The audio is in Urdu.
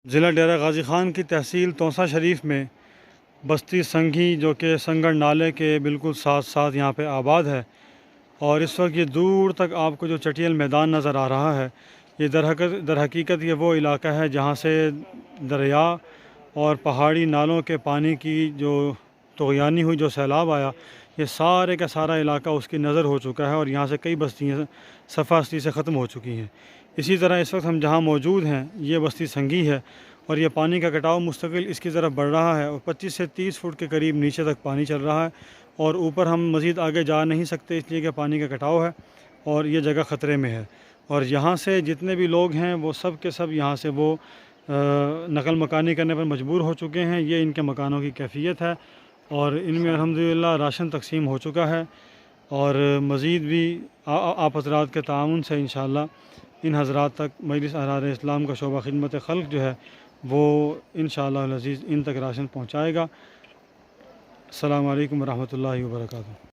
ضلع ڈیرہ غازی خان کی تحصیل توسہ شریف میں بستی سنگھی جو کہ سنگڑ نالے کے بالکل ساتھ ساتھ یہاں پہ آباد ہے، اور اس وقت یہ دور تک آپ کو جو چٹیل میدان نظر آ رہا ہے، یہ در حقیقت یہ وہ علاقہ ہے جہاں سے دریا اور پہاڑی نالوں کے پانی کی جو طغیانی ہوئی، جو سیلاب آیا، یہ سارے کا سارا علاقہ اس کی نظر ہو چکا ہے، اور یہاں سے کئی بستیاں صفحہ ہستی سے ختم ہو چکی ہیں۔ اسی طرح اس وقت ہم جہاں موجود ہیں یہ بستی سنگھی ہے، اور یہ پانی کا کٹاؤ مستقل اس کی طرف بڑھ رہا ہے، اور 25 سے 30 فٹ کے قریب نیچے تک پانی چل رہا ہے، اور اوپر ہم مزید آگے جا نہیں سکتے اس لیے کہ پانی کا کٹاؤ ہے اور یہ جگہ خطرے میں ہے۔ اور یہاں سے جتنے بھی لوگ ہیں وہ سب کے سب یہاں سے وہ نقل مکانی کرنے پر مجبور ہو چکے ہیں۔ یہ ان کے مکانوں کی کیفیت ہے، اور ان میں الحمدللہ راشن تقسیم ہو چکا ہے، اور مزید بھی آپ حضرات کے تعاون سے انشاءاللہ ان حضرات تک مجلس احرار اسلام کا شعبہ خدمت خلق جو ہے وہ انشاءاللہ العزیز ان تک راشن پہنچائے گا۔ السلام علیکم ورحمۃ اللہ وبرکاتہ۔